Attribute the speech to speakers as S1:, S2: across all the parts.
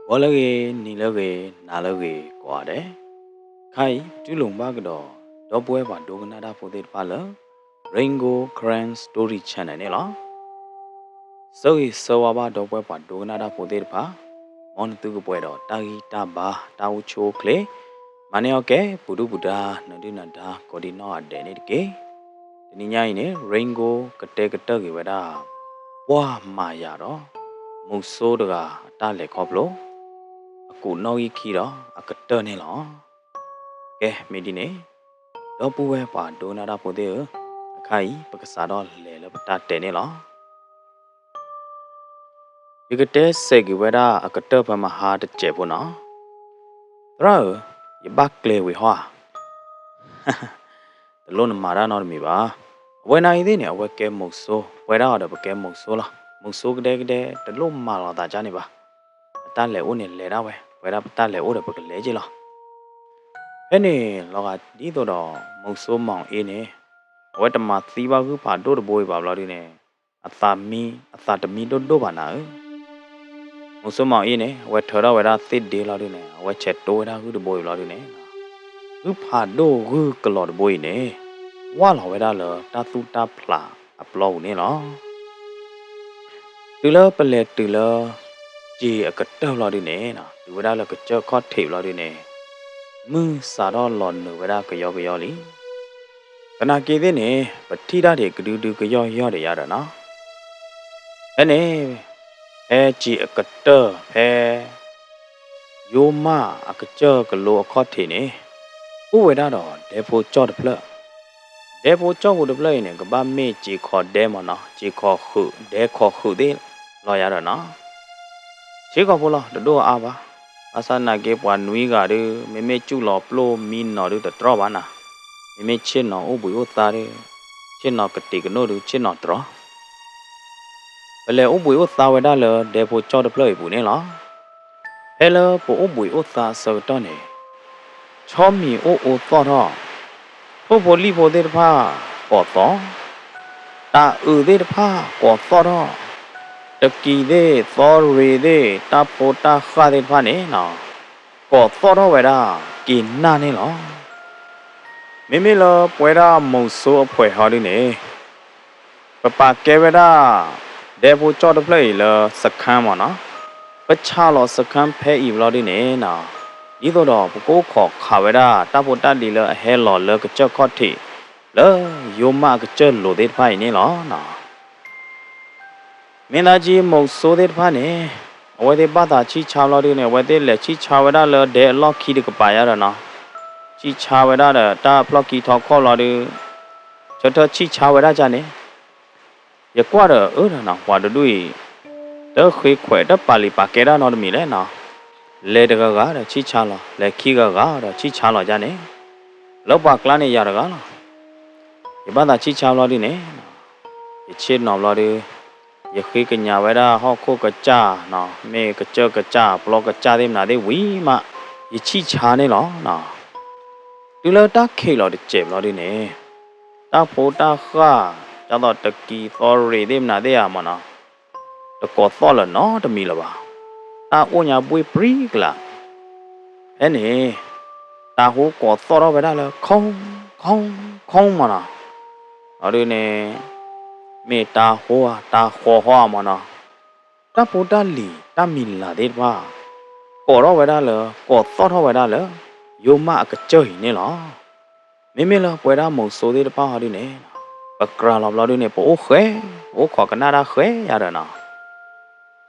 S1: ဘောလကေနီလကေနာလကေကွာတယ်ခိုင်တူလုံပါကတော့တော့ပွဲပါဒိုကနာတာဖိုတဲ့ပါလ Raingo Grand Story Channel နဲ့လားဆိုရီဆောဝါပါတော့ပွဲပါဒိုကနာတာဖိုတဲ့ပါမွန်တူကပွဲတော့တာဂီတာဘာတာဝချိုကလေမနေယောကဲဘူဒူဘူဒါနဒိနဒါကိုဒီနောအတဲ့နေတကေဒီညရင်နေ Raingo ကတဲ့ကတဲ့ကေဝဒါဘွာမာရတော့မုဆိုးတကတားလေခေါပလို့အခုနောက်ကြီးခီတော့အကတနေလောကဲမီဒီနေတော့ပူဝဲပါဒိုနာတာပိုသေးအခါကြီးပကစားတော့လဲလပတာတဲနေလောဒီကတဲ့စေကဝဲတာအကတပမဟာတကျဲပေါ့နော်ရောရဘကလေဝေဟွာတလုံးမာရနော်မီပါဝဲနိုင်သေးနေဝဲကဲမုတ်ဆိုးဝဲတော့ပကဲမုတ်ဆိုးလားမုတ်ဆိုးကတဲ့တလုံးမာလာတာကြနေပါအတလဲဦးနေလဲတော့ဝဲတာပတလဲဦးတယ်ပကလဲကြီးလားအဲ့နေလောကဒီတော့မုတ်ဆိုးမောင်အေးနေဝဲတမသီးပါကူဖာတို့တဘိုးပါဘလားဒီနေအသာမီအသာတမီတို့ပါနာမုတ်ဆိုးမောင်အေးနေဝဲထော်တော့ဝဲတာသစ်ဒေးလားဒီနေဝဲချက်တိုးတာကူတဘိုးလားဒီနေကူဖာတို့ကူကလော်တဘိုးနေဝါလာဝဲတာလောတာသူတာဖလာအပလောနေလောတူလပလက်တူလจีอากาศเต่าเราดิเนี่ยนะดูเวลาเราก็เจอข้อเทียบเราดิเนี่ยมือสาดหลอนเวลาก็ย่อลิขณะเกี่ยเนี่ยปฏิดาเด็กดูก็ย่อเดียร์นะอันนี้จีอากาศเต่าโยมาอากาศเจอก็โลข้อเทียเนี่ยผู้เวลาเราเดฟโฟจอดเพลเดฟโฟจอดเพลเนี่ยก็บ้าไม่จีคอเดมนะจีคอคือเดคอคือได้รอยอะไรนะเชื่อก็พอละเดี๋ยวอาบะอาศัยนักเก็บวันนุ้ยก็ดูไม่จุลปโลมีนนอดูแต่ตรอบ้านะไม่เช่นนออุบุยอุตาดูเช่นนอกติกโนดูเช่นนอตรอเวลาอุบุยอุตาเวลาเลยเดี๋ยวพอจอดเพลย์บุเนี่ยละเฮลพออุบุยอุตาเสกตอนนี้ชอบมีโอต่อท่อพอพอรีพอเด็ดผ้าปอดต่อตาเด็ดผ้าปอดต่อท่อตะกี้เด้ซอรีเด้ตาโปตาคาเดฟ้าเนี่ยนะก็ซอတော့ဝဲတာกินနာနေလောမိမိလောပွဲတာမုံဆိုးအဖွဲဟော်ဒီနေပပကဲဝဲတာဒေဘူချော့တပလေလစခန်းမနော်ပချာလောစခန်းဖဲဤဘလောဒီနေနော်ဒီတော့ပကိုးခေါ်ခါဝဲတာတပုတတ်ဒီလအဟဲလောလကချက်ခေါ်တီလောယိုမကချက်လိုတဲ့ဖိုင်နေလောနော်မင်းသားကြီးမုတ်ဆိုးတဲ့ဖာနေအဝဲတဲ့ဘာသာချီချာလို့ဒီနေဝဲတဲ့လက်ချီချာဝဲတာလဲဒဲလော့ခီတကပါရတော့နော်ချီချာဝဲတာတာဖလော့ကီထောက်ခေါ်လို့ဒီချက်တော့ချီချာဝဲတာကြနေရကွာတော့နော်ဟွာတို့တော့ခွေခွဲတော့ပါလီပါကဲတာနော်မီလဲနော်လဲတကကတော့ချီချာလို့လဲခီကတော့ချီချာလို့ကြနေလောက်ပါကလန်းနေရတော့လားဒီဘာသာချီချာလို့ဒီနေရချစ်နော်လို့ဒီยกขึ้นยาไว้ได้ห้องโคกระจ้าเนาะเมกระเจอกระจ้าปลอกกระจ้าเต็มหน้าได้วิมายิ่ชี้ชาเนี่ยหรอเนาะดูแล้วตาเขยเราได้เจ็บเราดิเนี่ยตาโผตาข้าจะต่อตะกี้ตอรีเต็มหน้าได้อะมันเนาะตะกอดซ้อละเนาะจะมีหรือเปล่าตาอ้วนยาบุยปรีกละเฮ้เนี่ยตาหูกอดซ้อเราไปได้แล้วคงมันเนาะเราดิเนี่ยเมตาหัวตาขอหัวมันนะตาปูตาลีตามิลาเด็ดว่าก่อเราไว้ได้เลยก่อซ้อเราไว้ได้เลยโยมากระเจยนี่หรอไม่เลยไปได้หมดโซดีป้าเขาดิเนี่ยปากกราเราดิเนี่ยโอ้เขยโอ้ขอกันน่ารักเขยอย่าเด้อนะ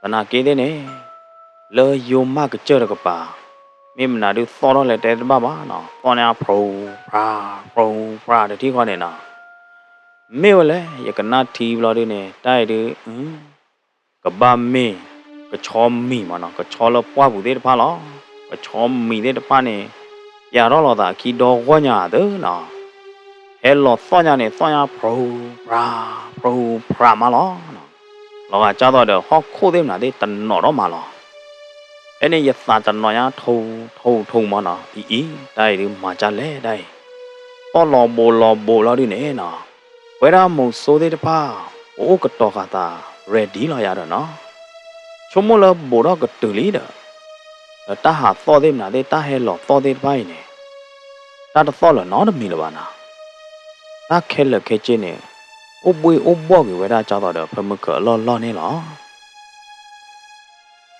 S1: ขณะกี้เนี่ยเลยโยมากระเจยแล้วก็ป่าไม่มันน่าดูซ้อเราเลยแต่บ้าเนาะตอนนี้โปรพราเดี๋ยวที่เขาเนี่ยนะไม่ว่าเลยอยากกันนาทีบลอดีเนี่ยได้ดูกับบ้ามีกับชอมมีมันนะกับชอเราป้าบุตรพาล้อกับชอมมีเด็ดพาเนี่ยอย่ารอเราแต่คิดดอกว่าหยาเด้อนะเฮลล์ซ้อนยาเนี่ยซ้อนยาโปรพรามาล้อเราอาจจะต่อเดี๋ยวฮอกโคเต็มหน้าได้ตันหนอเรามาล้อไอ้เนี่ยยัดสารตันหน่อยทูมันนะอีได้ดูมาจันเล่ได้ป้อรอโบเราดิเนี่ยนะเวลาหมูโซเดตป้าโอ้กระตอกตาเรดี้เราอย่าเด้อเนาะชมมลบุระกระตุลีเด้อ ta hà to thêm nào đây ta hay lọ to thêm vai này ta đã to là nó được mì là bạn nào ta khen là khen trên này ô bui ô bò cái vậy ra cho tao được phải mở cửa lo này lọ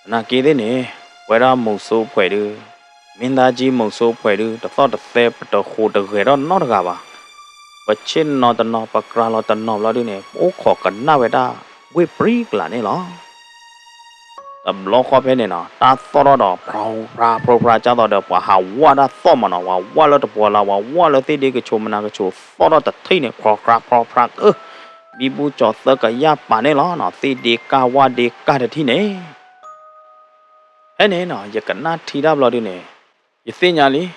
S1: na kia thế này vậy ra một số phải đưa mình đã chỉ một số phải đưa ta to ta xe ta khô ta ghé đó nó được à và trên nó ta nó bạc ra nó ta nó lo đi này ô khó cần na vậy ra với brick là này lọ tầm lo khó bên này nọ ta to đó pro ra cho tao được và hào qua đã to mà nó và qua là tập là và qua là tí đi cái chỗ mà nào cái chỗ to đó tập thấy này pro bị bu cho sơ cái ya bà này nó tí đi ca qua đi ca được thi này thế này nó giờ cần na thi đáp lo đi này giờ xin nhà đi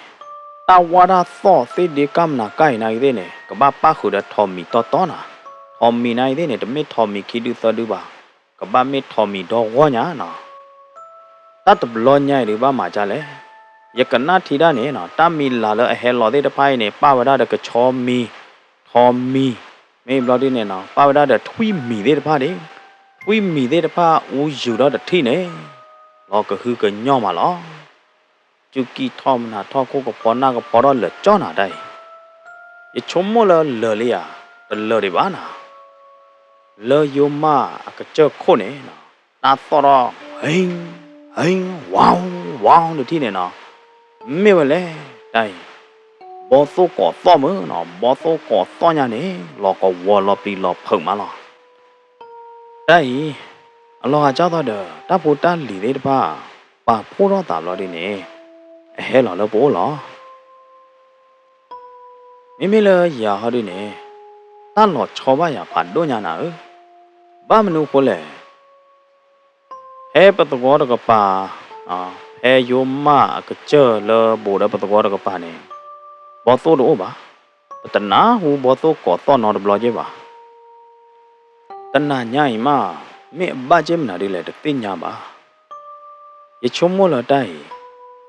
S1: ta qua đã to tí đi cam na cái này thế này cái ba khử đã thò mì to nè thò mì này thế này tụi mấy thò mì khi đưa sơ đưa bà cái ba mấy thò mì đó quá nhá nè ta tập lo nhảy đi ba mà cha lẽ giờ cần na thi đá này nè ta mì là lỡ hè lò thế đã phải này ba vào đó được cái thò mì mấy lo đi này nè ba vào đó được thui mì thế đã phải đấy thui mì thế đã phải u dù đó được thi này lo cái hư cái nhau mà lo chú kỳ thom nè thò cô cái phò na cái phò đó lỡ cho nè đây giờ chôm mò lỡ li à lỡ đi bán à lỡ vô mà cái chơi khô này nè ta to đó hình wow được thi này nè mấy vậy lẽ đây bỏ số cỏ to mới nó bỏ số cỏ to nhà này lò cỏ vò lò bì lò phồng mà lò đây lò cho tao được ta phụ ta lì đấy bà phụ đó tạm lò đi nè hết lò bố lò mấy lơ giờ họ đi nè ta lò cho ba nhà phản đôi nhà nào ba mình nuôi cô lệ hết bắt đầu đó cái bà hết yếm mà cái chờ lơ bố đã bắt đầu đó cái bà này bỏ số đủ bà tận ná hu bỏ số có to nó được lo chứ bà tận ná nhảy mà mẹ ba chém nào đi lại được tin nhà bà vậy chúng mua là đây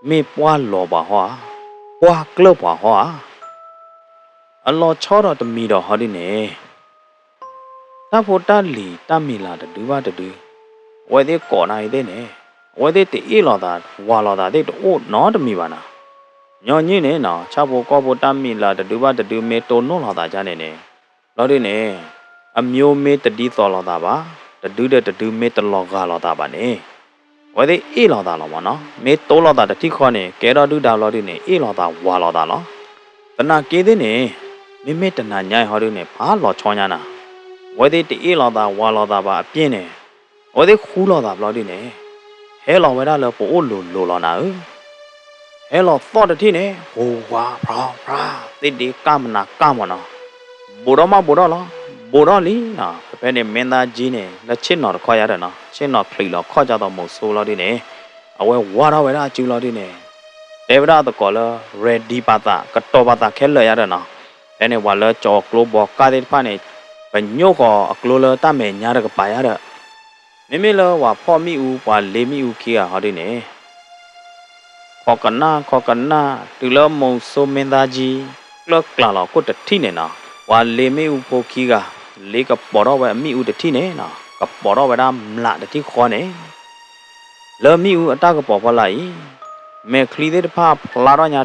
S1: mẹ qua lò bà hoa qua club bà hoa anh lo cho đó tụi mì đó họ đi nè ta phụ ta lì ta mì là được đứa ba được đứa vậy thì cỏ này thế nè vậy thì ít lò ta qua lò ta thì ô nó được mì bà nào nhỏ như này nọ cha bố có bố tam mi là đứa ba đứa mẹ tôn nó là ta cha này nè đó đi nè miêu mẹ đi to là ta ba đứa mẹ lo gà là ta ba nè vậy thì ít là ta mà nó mẹ tô là ta thì khó nè cái đó đứa đào là đi nè ít là ta qua là ta nó tận nào kia thế nè mẹ tận nào nhảy họ đi nè phá lò cho nhà nè vậy thì ít là ta qua là ta ba biết nè vậy thì khu là ta đi nè hết là vậy đó là bố lù là nào hết là to được thế này, ô wow, pra, tí đi cam mà nó, bố đó lo, bố đó lý, nè, bên này men ta gì nè, là trên nó coi ra rồi nè, trên nó plei nó coi ra tao một số lo đi nè, ở ngoài quá đó vậy đó chịu lo đi nè, để vậy đó tao gọi là ready bata, cái to bata khét lời ra rồi nè, bên này gọi là cho global cái đấy phải này, bên nhau có global ta mình nhớ được cái bài đó, mình làว่าพ่อมีอูว่าเลมีอูkia họ đi nè khó cần na từ lâu mong số men ta gì lớp là nó có được thi này nè và lấy mấy u phố kia cả lấy cái bỏ đó về mấy u được thi này nè cái bỏ đó về đam lạ được thi khó này lớp mấy u ta cái bỏ vào lại mẹ khi đấy pa là đó nhà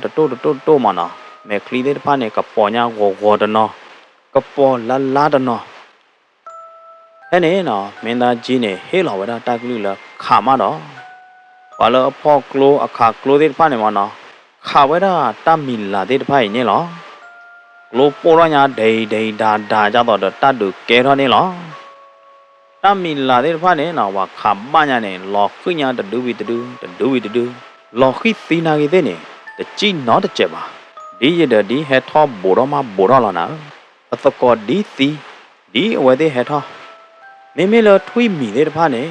S1: tô mà nè mẹ khi đấy pa này cái bỏ nhà gò đó nè cái bỏ lá đó nè thế này nè men ta gì này hết là về đó ta cứ là khám mà đó và làพ่อ glow อะขา glow ได้ป่ะเนี่ยมันเนาะขาไว้ได้ตามีลาได้ป่ะเนี่ยหรอ glow ปอระญาเดดาจ้าต่อเดตาดูแกเท่านี้หรอตามีลาได้ป่ะเนี่ยเนาะว่าขาบ้านเนี่ยหลอกขึ้นญาตะดูวิหลอกขึ้นตีนากี่เด้เนี่ยตะจีนอตะเจ็บอ่ะดีเดดีเฮทอโบรมาโบรแล้วนะอะตะกอดีตีดีเอาไว้ได้เฮทอไม่เลยทุยมีได้ป่ะเนี่ย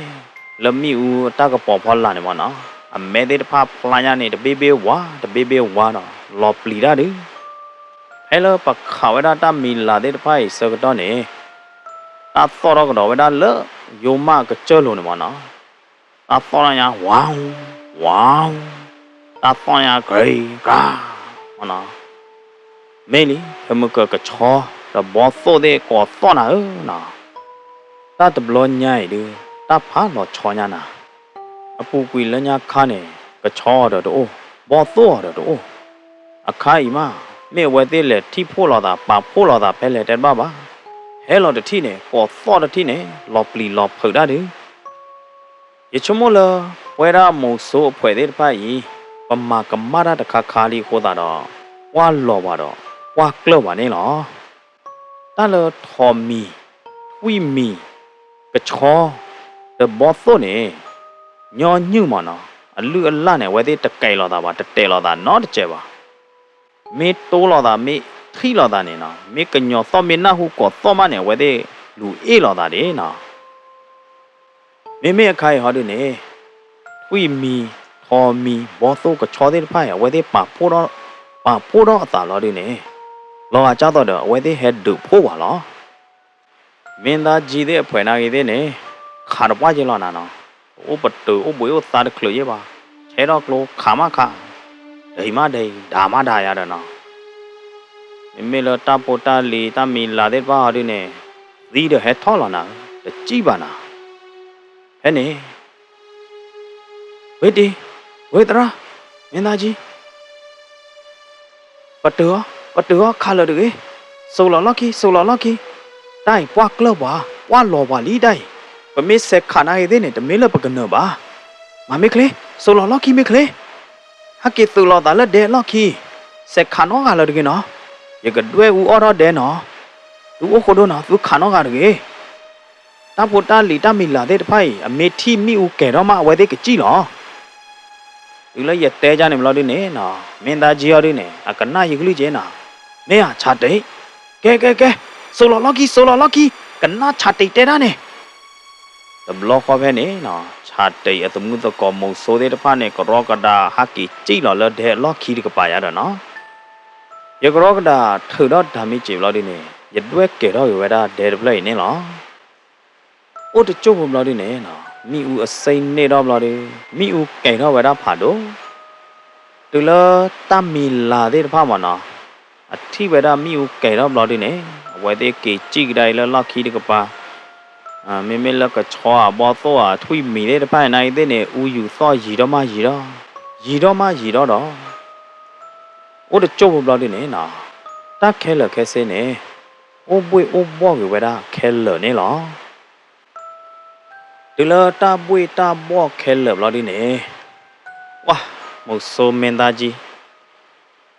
S1: แล้วมีอูตากระป๋อพอลาเนี่ยมันเนาะแม่ได้ภาพพลายเนี่ยเบเบวะเนาะรอปลีได้ดิให้เราปักข่าวไว้ได้ตามีลาได้ภาพเสกตอนนี้ตาตอรก็ดอกไว้ได้เลอะโยมากระเจอลงเนี่ยมันเนาะตาตอรเนี่ยว้าวตาตอเนี่ยกรีกามันเนาะไม่ลิเมื่อเกิดกระชอแต่บอสโซเดก่อตอนน่ะเนาะตาตะบลอนใหญ่ดิตาพาหลอดชอญาน่ะอปูกุยละญาคาเนี่ยก ချောတော့တော့ဘောတော့တော့အခါဤမှာမေဝဲသေးလေထိဖို့လာတာပါဖို့လာတာဖဲလေတဲ့ပါဟဲလော်တတိနဲ့ပေါ်သော့တတိနဲ့လော်ပလီလော်ဖုတ်တာဒီရချမလဝဲရမို့ဆိုအဖွဲသေးတဖာကြီးပမာကမရတခါခါလီခိုးတာတော့ဝါလော်ပါတော့ဝါကလော့ပါနေလောတာလထော်မီဝီမီကချောတဘောသောနေညောညုမနော်အလူအလနဲ့ဝဲသေးတကယ်လော်တာပါတတဲလော်တာနော်တကျဲပါမေတိုးလော်တာမေထီလော်တာနေနော်မေကညောသောမေနာဟုကောသောမနဲ့ဝဲသေးလူအေးလော်တာနေနော်မေအခိုင်ဟောတယ်နေဝီမီထော်မီဘောသောကချောသေးတဖာရဝဲသေးပါဖို့တော့အသာလော်တယ်နေလောကကြောက်တော့အဝဲသေးဟဲ့ဒုဖို့ပါလောမင်းသားကြည်တဲ့အဖွဲနာကြီးတဲ့နေခါတော့ပွားချင်းလောနာနော်ဥပတူဥဘွေဥသာတခလရပါချဲတော့ကလိုခါမခါဒိမဒိဒါမဒါရတဲ့နော်မေလတာပိုတာလီတမီလာတဲ့ပါရနေဒီတဲ့ဟဲ့ထောလောနာကြည်ပါနာဟဲ့နေဝေတီဝေတရာမင်းသားကြီးပတူခါလတွေဆိုလာလကီတိုင်ပွားကလပါဝါလောပါလီတိုင်ပမေဆက်ခနာရတဲ့နဲ့တမေလပကနပါမမေကလေဆိုလာလကီမေကလေဟကေဆိုလာတာလက်တဲ့လကီဆက်ခနောကလတွေနော်ရကတွဲဦးအော်တော့တဲ့နော်သူအခုတော့နော်သူခနောကတွေတပိုတာလီတမီလာတဲ့တဖိုင်အမေထီမိဦးကဲတော့မဝဲတဲ့ကကြည့်နော်ဒီလည်းရတဲကြနေမလို့ဒီနေနော်မင်းသားကြီးရနေအကနာရကလေးကျင်းနာမင်းဟာချတဲ့ကဲဆိုလာလကီကနာချတဲ့တဲတာနေတဘလော့ခေါ်ဖဲနေနော်ချတဲ့အတမှုတကောမုံဆိုတဲ့တဖာနဲ့ကရောကဒါဟာကီကြည့်လော်တဲ့လော့ခီကပါရတော့နော်ရကရောကဒါထတော့ဓာမီကြည့်လို့ဒီနေရတွဲကဲတော့ရဝဲတာဒဲပလိနေလောအိုတကျုပ်ဘမလို့ဒီနေနော်မိဦးအစိမ့်နေတော့မလို့ဒီမိဦးကဲတော့ဝဲတာဖာတော့တူလတမီလာတဲ့တဖာမနော်အထိဝဲတာမိဦးကဲတော့မလို့ဒီနေဝဲတဲ့ကေကြည့်ကြတယ်လော့ခီကပါမေလကချောဘောသောထွိမီတဲ့တဖိုင်နိုင်တဲ့နေဦးယူသောရီတော့မတော့အိုတကျုပ်ဘလို့ဒီနေနော်တခဲလခဲစင်းနေအိုပွေအိုဘောဝဲတာခဲလနေလောဒီလတာပွေတာဘောခဲလဘလို့ဒီနေဝါမို့ဆိုမင်းသားကြီး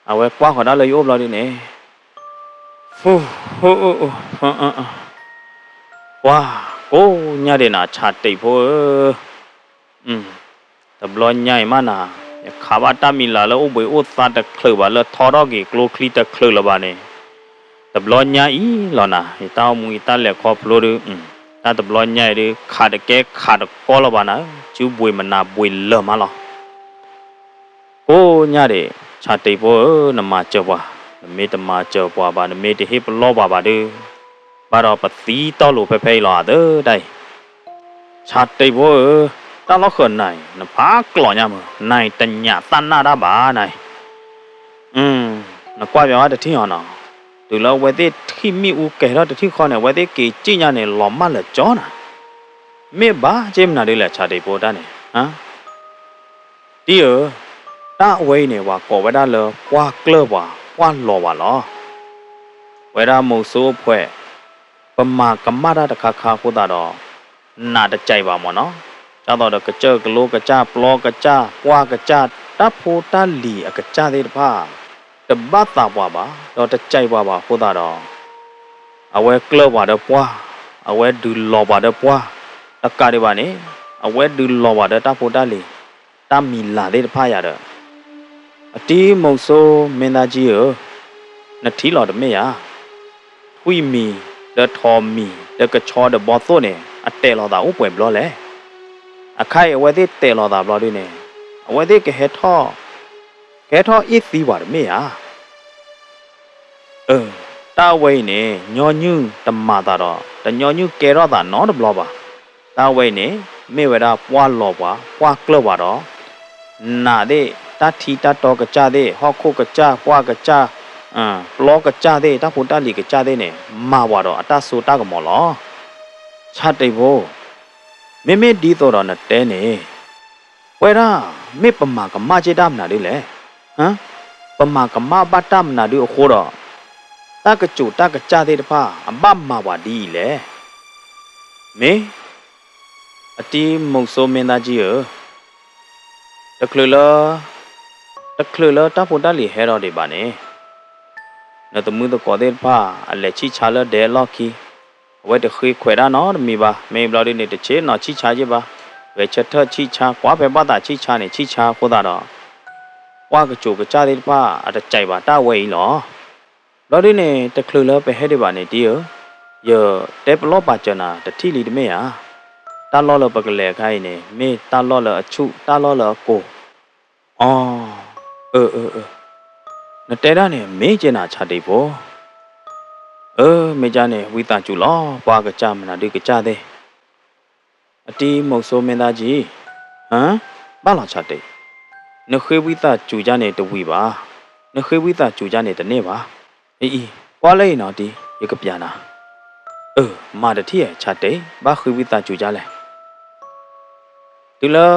S1: အဝဲပွားခေါ်တာလေယောဘလို့ဒီနေဟိုဝါကိုညတဲ့နာချတိတ်ဖို့တဘလညိုင်မနာခါဘာတမီလာလောဘွေဥသတ်တခလဘာလထော်တော့ကေကလိုခလီတခလလဘာနေတဘလညိုင်လောနာဟိတောင်းမူတလက်ခေါဖလိုတာတဘလညိုင်ရခါတကဲခါတကောလဘာနာကျူဘွေမနာဘွေလမလောကိုညတဲ့ချတိတ်ဖို့နမကြောပွားနမေတမကြောပွားပါနမေတဟိပလောပါတေဘာတော့ပတိတော်လို့ဖဲလာတဲ့တိုင်ချတ်တိဖို့တလောက်ခနိုင်နဖာကလောညမနိုင်တညတဏနာပါနိုင်နကွာပြောတတိဟောနော်သူလောဝဲတဲ့ထိမိဦးကဲတော့တတိခေါ်နေဝဲတဲ့ကေကြည်ညာနေလောမလက်ကြောနာမေဘာဂျေမနာလေးလက်ချတိဖို့တန်းနေဟမ်ဒီရတာဝဲနေဝါကောဝဲတာလောကွာကလောပါကွာလောပါလောဝဲတာမို့ဆိုးဖွဲ့ပမာကမရတခါခါခိုးတာတော့နာတကြိုက်ပါမော်နော်ကျတော့ကကြကလိုကကြပလောကကြပွားကကြတပ်ဖို့တလီအကကြသေးတဖာတပတ်တာပွားပါတော့တကြိုက်ပါခိုးတာတော့အဝဲကလောပါတော့ပွားအဝဲဒူလောပါတော့ပွားတကရပါနေအဝဲဒူလောပါတော့တပ်ဖို့တလီတမီလာသေးတဖာရတော့အတီးမုံဆိုးမင်းသားကြီးရနထီလော်တမေရဝီမီthe Tommy the Kachor the Bothone a tail of the open blow. A kai where they tail of the bloody name. Where they get her if he were me. That way, ne, your new the mother, the your new care of the not a blobber. That way, ne, me with up one lover, one clover. Na de, that tea that dog a chade, hot cook a cha, quack a cha. လောကကြတဲ့တဖို့တလီကကြတဲ့နဲ့မာဝါတော့အတဆူတကမော်လောချတ်တိတ်ဖို့မေမေဒီတော့နဲ့တဲနေ ဝဲရာမေပမာကမချေတမနာလေးလေဟမ်ပမာကမဘတ်တမနာဒီခိုးတော့တကချိုတကကြတဲ့တဖာအဘမဝဒီလေမေအတီးမုတ်ဆိုးမင်းသားကြီးရတကလတဖို့တလီဟဲတော့ဒီပါနေနတမှုတကောတဲ့ဖာအလက်ချီချလာဒဲလော်ကီဝဲတခွေခွဲတာနော်မီပါမေဘလော်ဒီနေတချေနော်ချီချာကြီးပါဝဲချက်ထချီချာကွာပဲပါတာချီချာနေချီချာခိုးတာတော့ကွာကချိုကကြတဲ့ဖာအတကြိုက်ပါတဝဲကြီးနော်လော်ဒီနေတကလပဲဟဲဒီပါနေတီရတဲပလော့ပါချနာတတိလီတမေဟာတာလော်လပကလေခိုင်းနေမေတာလော်လအချုတာလော်လကိုအော်နတဲရနဲ့မေးကျင်တာချတိဘောမေကြနဲ့ဝိတာကျူလောပွားကကြမနာဒီကကြတဲ့အတီးမုတ်ဆိုးမင်းသားကြီးဟမ်ဘာလာချတိနခွေဝိတာကျူကြနဲ့တဝီပါနခွေဝိတာကျူကြနဲ့တနေ့ပါအေးပွားလိုက်နော်ဒီရကပြန်နာမာတတိရချတိဘာခွေဝိတာကျူကြလဲဒီလော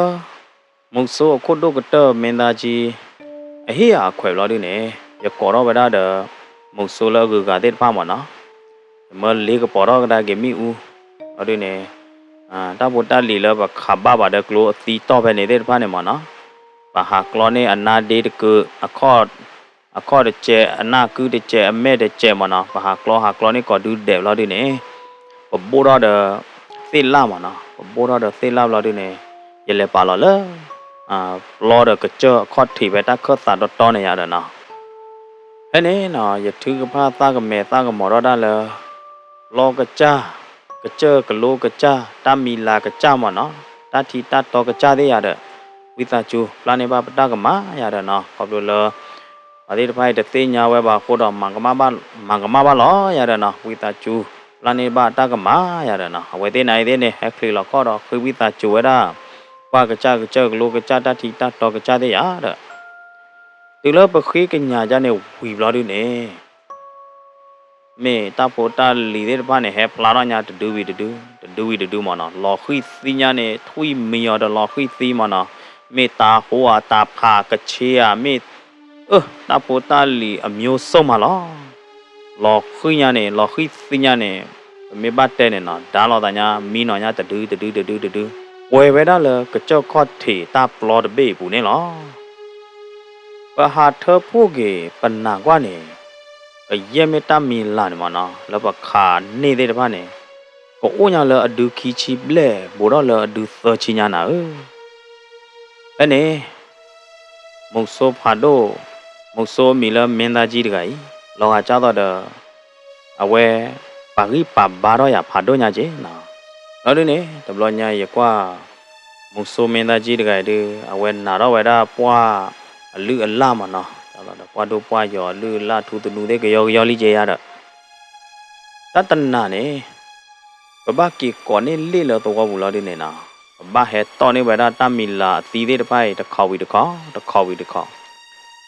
S1: မုတ်ဆိုးအခုတော့ကတော့မင်းသားကြီးအဟိယာခွဲလို့ဒီနေရကောတော့ဗဒါဒမုတ်ဆိုးလောကကတဲ့ဖာမနော်မလေးကပေါ်တော့ကဒါကေမီဦးအဲ့ဒီနေတဘတလီလဘခဘာဘာဒကလိုအတီတော့ပဲနေတဲ့ဖာနေမနော်ဘာဟာကလောနေအနာဒေတကအခေါ်တဲ့ကျဲအနာကူတဲ့ကျဲအမဲတဲ့ကျဲမနော်ဘာဟာကလောနေကဒူးတယ်လို့ဒီနေဘိုးတော့သေလာမနော်ဘိုးတော့သေလာလို့ဒီနေရလေပါလို့လားလော်ကကြောခေါ်ထိပဲတခေါ်တာတော့နေရတယ်နော်အဲ့နေနော်ရထုကဖာသားကမဲသားကမော်ရတာလေလောကကြောကလိုကကြတမီလာကကြမနော်တတိတတော်ကကြသေးရတဲ့ဝိသချူပလနေပါပတကမရတယ်နော်ခေါ်လို့လောအဒီတဖိုင်တသိညာဝဲပါခိုးတော့မင်္ဂမပါလောရတယ်နော်ဝိသချူပလနေပါတကမရတယ်နော်အဝဲသေးနိုင်သေးနေဟက်ခလီလောခေါ်တော့ခွေဝိသချူဝဲတာပွားကကြကလိုကကြတတိတတော်ကကြသေးရတဲ့ဒီလိုပခွေးကညာကြနေဝီဘလာဒီနေမေတာပိုတာလီတဲ့ဘာနေဟဲဖလာရညာတဒူဝီတဒူမနော်လော်ခွိသီညာနေထွိမီရဒလော်ခွိသီမနော်မေတာဟိုအတာဖာကချေယာမေတာပိုတာလီအမျိုးစုံမလော်ခွိညာနေလော်ခွိသီညာနေမေဘတ်တဲနေနော်ဒါလော်တညာမီနော်ညာတဒူဝဲဝဲဒါလကကြော့ခော့ထေတာပလော့ဘေးဘူးနေလောပဟာထဖို့ကေပနာကွာနေယေမတမီလာနေမနော်လပခါနေတဲ့တဖာနေကိုအိုညာလအဒူခီချီဘလဲဘောတော့လအဒူသချီညာနာအဲ့နေမုတ်ဆိုးဖာဒိုမုတ်ဆိုးမီလမင်းသားကြီးတကကြီးလောဟာကြတော့အဝဲပါရီပါဘာတော့ရဖာဒိုညာကြီးနော်နောက်ဒီနေတဘလညာရကွာမုတ်ဆိုးမင်းသားကြီးတကကြီးအဝဲနာတော့ဝဲတာပွားအလူအလမနော်ပွားတို့ပွားရောလူလာထူတလူတဲ့ကြောလိကျေရတော့တတနာနေဘဘကီကောနေလေလောတော့ဘူးလားဒီနေနာဘဟဲတော်နေဝရတမီလာအသီးတဲ့တဖိုင်တခေါဝီတခေါ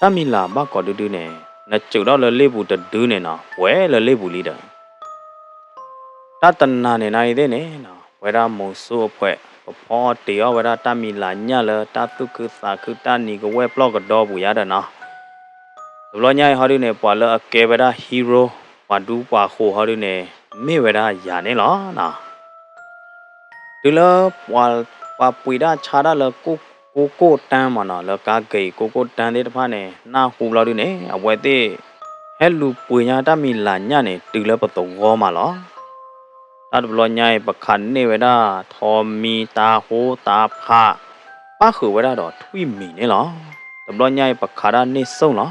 S1: တမီလာဘကောဒူနေနကျုတော့လေဘူးတဒူးနေနော်ဝဲလေဘူးလီတာတတနာနေနိုင်တဲ့နေနော်ဝရမုံဆိုးဖွဲ့ဖောတေယောဝရတမီလာညလတတုကသာကတနီကဝဲပလော့ကတော့ဘူးရတဲ့နော်ဘလောညာဟောဒီနေပွာလအကဲဝရဟီးရိုဝါဒူပွာခိုဟောဒီနေမေဝရယာနေလောနော်ဒီလပွာပွေဒါခြာဒါလကိုတန်းမနော်လကားဂေကိုတန်းတဲ့တဖာနေနာဟူလောဒီနေအဝဲသေးဟဲလူပွေညာတမီလာညနေတူလပတော်ဝေါ်မလောတတ်ဘလောညာပခန်နေဝဒထောမီတာဟိုတာဖာပခုဝဒတော့ထွိမီနေလောတဘလောညာပခါရနေဆုံးလော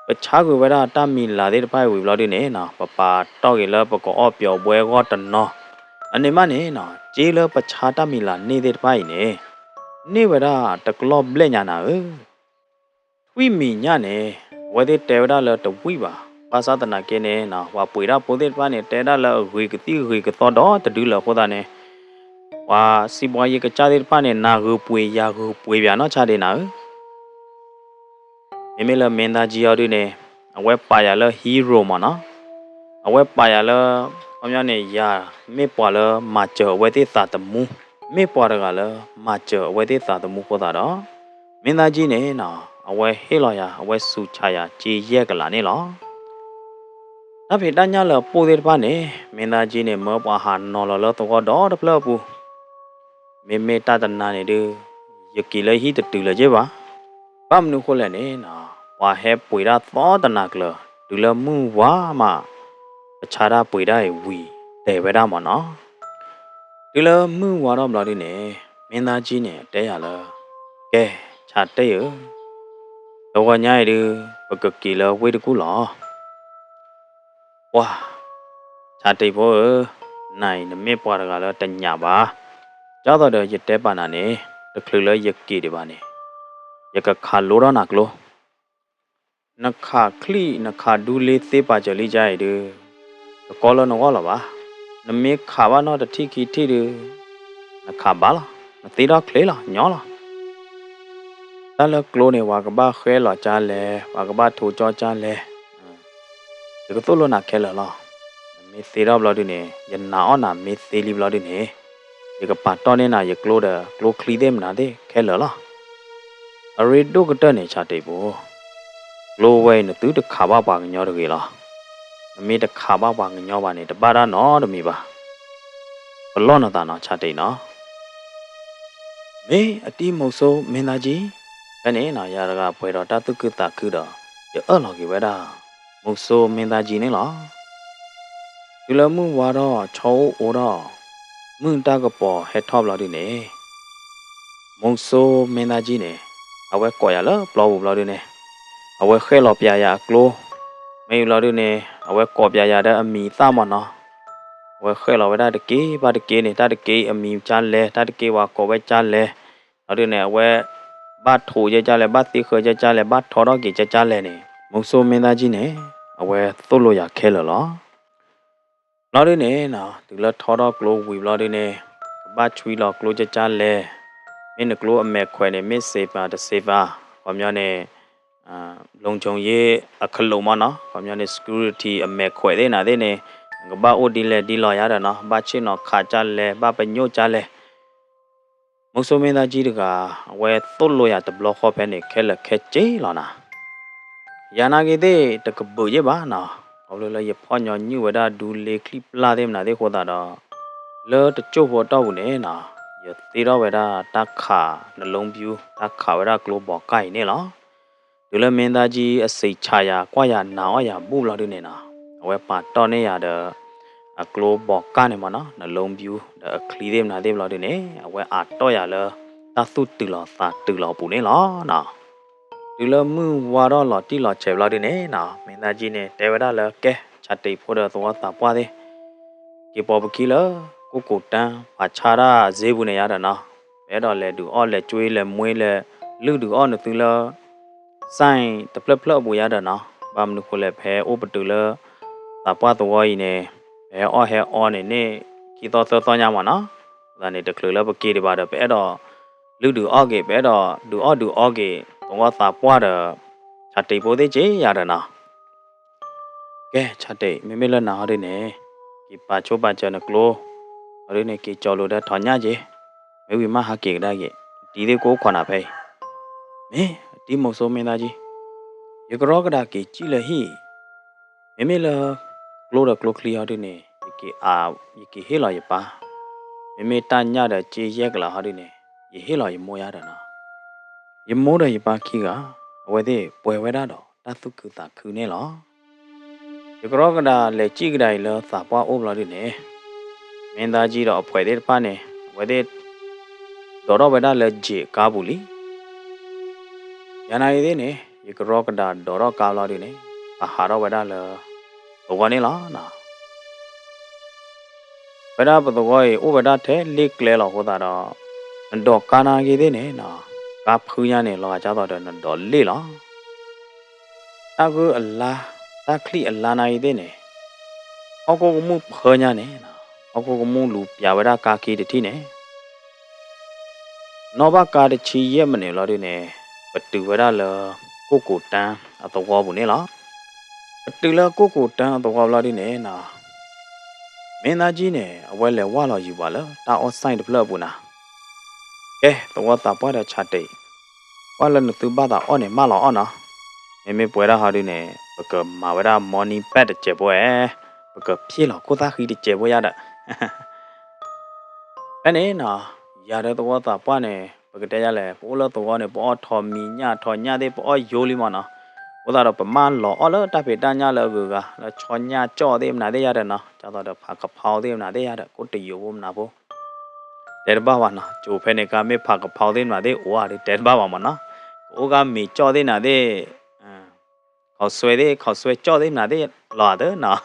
S1: ပချာကိုဝဒတမီလာတဲ့တဖိုင်ဝီဘလောဒီနေနော်ပပတော့ကေလပကောအော့ပြောပွဲကောတနော်အနေမနေနော်ကျေးလပချာတမီလာနေတဲ့တဖိုင်နေဝဒတကလော့ဘလက်ညာနာထွိမီညနေဝဒတဲဝဒလတဝိပါပါသဒနာကင်းနေနော်ဝါပွေရပိုတဲ့တဖိုင်နေတဲဒါလဝေကတိဝေကတော့တော့တဒူးလခေါ်တာနေဝါစီပွားရေးကကြတဲ့တဖိုင်နေနာကိုပွေရာကိုပွေပြနော်ချတဲ့နာမေလမင်းသားကြီးရောဒီနေအဝဲပါရလဟီးရိုမနော်အဝဲပါရလအများနေရာမေပွာလမာကျော်ဝဲတိသာတမူ မေပွားရကလည်းမချအဝဲသေးသာတမှုခေါ်တာတော့မင်းသားကြီးနဲ့နော်အဝဲဟေးလာရအဝဲဆူချရာကြည်ရက်ကလာနေလော那别大家了，不得办呢。明大今年没把哈拿了，都个到的不了不。没大的那里的，也给了一的丢了去吧。把们过来呢，那把还背了早的那个了，丢了木娃嘛，查他背了位，带回来嘛喏。丢了木娃了不了的呢，明大今年带下了，给查带哟。都个伢的，不个给了位的古了。哇，查对不？này nó mới bỏ ra là tên nhà bà, cháu tao được dịch tế bà này, được khử lấy dịch kỳ để bà này, dịch cả khá lố đó nạc lố, nó khá kli, nó khá đu lê tế bà trở lý chạy được, có là nó có là bà, nó mới khá bà nó được thi kỳ thi được, nó khá bà là, nó tí đó khế là, nhỏ là, ta là lố này và các bà khế là cha lệ, và các bà thủ cho cha lệ, được cái tốt luôn nạc khế là lo. Mấy xe đó bao nhiêu nè, giờ nào nè mấy xe đi bao nhiêu nè, giờ cái bắt đầu nè giờ close clear dem nè đấy, cái lỡ lo, ở đây đâu có tên này chả đấy bố, close vậy nó tự được khá bao bằng nhau được gì lo, mấy được khá bao bằng nhau bạn này được ba ra nó được mi ba, lo nó ta nó chả đấy nó, mấy ở đi một số mấy là gì, cái này nó giờ cái bây giờ ta tự cứ ta cứ đó, giờ ở lo cái vậy đó, một số mấy là gì này lo. Cứ là mưa vào đó, cháu ở đó, mưa ta có bỏ hết thop lại đi nè. Một số men ta gì nè, ở quay coi là bao lại đi nè, ở quay khai lọp ya klo, mấy lại đi nè, ở quay coi ya đó mì ta mà nó, quay khai lọp đó được kí, ba được kí này ta được kí mì chan lê, ta được kí vào coi với chan lê, ở đi nè quay bát thủ cho chan lê, bát tí khơi cho chan lê, bát thọ đó kí cho chan lê nè. Một số men ta gì nè, ở quay tôi lo ya khai了咯。lo đi nè nào từ lúc thọ đó kêu quỳ lo đi nè ba chui lo kêu cho cha lệ mình được kêu mẹ khỏe nè mình save vào còn nhau nè long chong ye ở khâu lồng mà nó còn nhau nè security mẹ khỏe thế nào thế nè ba ô đi lo ya đó nó ba chỉ nó khá cha lệ ba bên nhau cha lệ một số mình ta chỉ được về tốt lo ya tập lo khó phải nè khai là khai chế lo nè ya na cái thế được cái bự vậy ba nàoเอาเลยอย่าพ่อย้อนอยู่ว่าดูเลคลิปลาเต็มนาได้โคตรดอเลอจะจูบว่าตัวเนี่ยนะอย่าตีเราเวลาตักขานลงบิวตักขาเวลากลัวบอกไก่เนี่ยหรอดูแลเมนตาจีสิชายากว่าอย่าหนาวอย่าบูเราด้วยเนี่ยนะเอาไว้ปัดตอนนี้อย่าเด้อกลัวบอกไก่เนี่ยมันนะลงบิวเด้อคลีเต็มนาเต็มเราด้วยเนี่ยเอาไว้อัดตัวอย่าเลยตาสุดตื่นหล่อตาตื่นหล่อปูเนี่ยหรอนะดูแลมือว่าเราหล่อที่หล่อเจ็บเราด้วยเนี่ยนะเมนตาจีเนี่ยแต่เวลาเลยแกชัดตีพอเดือดตัวตาป้าดิเก็บปอบกี้เลยกูกดตังปัจฉาระเจ็บบุญเนี่ยนะเมื่อเราเลยดูอ้อเลยช่วยเลยมวยเลยลื้อดูอ้อนึกถึงเลยใส่ตะเพลเพลบุญเนี่ยนะบางนึกคนเลยแพ้อุปตุเลยตาป้าตัวอีเนี่ยแพ้อ้อเนี่ยคิดต่อเนี่ยมันนะตอนนี้ตะคลือแล้วปกี้ดีบาร์เดอแพ้ดอลื้อดูอ้อเก็บแพ้ดอดูอ้อเก็บตัวตาป้าเดอชัดตีพอดีเจียนะแกชัดเตไม่เล่นหนาเลยเนี่ยกี่ป่าโชป่าเจอนักโลอะไรเนี่ยกี่จอลูได้ถอนยาเจไม่วิมาหาเก่งได้เกตีเด็กกูขวัญอะไรเม่ตีมองโซเมนได้จียังก็รอกระดากี่จีเลยฮีไม่เล่กลัวได้กลัวเคลียร์ด้วยเนี่ยยังกี่เฮลอยป่าไม่ตันยาได้เจียกละฮะด้วยเนี่ยยังเฮลอยมัวได้นะยังมัวได้ป่าขี้กะเอาไว้ดิป่วยไว้ได้ดอกตาสุกคือตาคือเนี่ยหรอဒီကရောကဒါလေကြည့်ကြတယ်လို့သာပွားအိုးလာတယ်နေမင်းသားကြီးတော့အဖွဲတဲ့ပါနေဝဲတဲ့တော်ဝဲတာလေကြည့်ကားဘူးလီရနိုင်သေးနေဒီကရောကဒါတော်ကားလာတယ်နေအာဟာရဝဲတာလေဘောကနေလားနာဝဲတာဘတော်ကိုဥဝဲတာထဲလိကလဲလောက်ဟောတာတော့ကာနာကြီးသေးနေနော်ကားဖူးရနေလောကြတော့တော့လေလားအခုအလားตาคลีอลานาอีเดเนี่ยเอาก็มุเพอญาเนี่ยนะเอาก็มุลูปยาเวดากากีที่เนี่ยนอบากาดชีเยมันเนี่ยเราด้วยเนี่ยปตุเวดาเลยกูตังอัตวาบุเนี่ยละปตุเลยกูตังอัตวาเราด้วยเนี่ยนะเมนาจีเนี่ยเอาไว้เลยว่าเราอยู่บ้านแล้วตาออสไซด์เพลบุนะ ตัวตาป้าเดชาติว่าเราหนุ่มบ้าตาอ้อนเนี่ยมาหล่ออ้อนเนาะไม่ป่วยแล้วหาดูเนี่ยปกติมาเวลามอร์นิ่งแปดเจ็บป่วยปกติพี่หล่อกูตาคือเจ็บป่วยยาดะอันนี้เนาะยาเดตัวตาป้าเนี่ยปกติยาเลยพวกเราตัวเนี่ยป้าทอมีญาทอญาเดป้าโยลิมาเนาะว่าเราประมาณหล่ออ้อแล้วแต่เป็นด้านญาเลยกูก็แล้วชอนญาจ่อเดมนาเดียดเนาะจ่อตัวผักกะเพราเดมนาเดียดกูตีอยู่วมนาโบเด็ดบ้าวันเนาะจูเพเนี่ยก็ไม่ผักกะเพราเดมนาเดโอ้อะไรเด็ดบ้าวันมันเนาะโอ้ก็มีจ่อเดนาเดเขาสวยเดเขาสวยจ่อเดนาเดหล่อเด้อเนาะ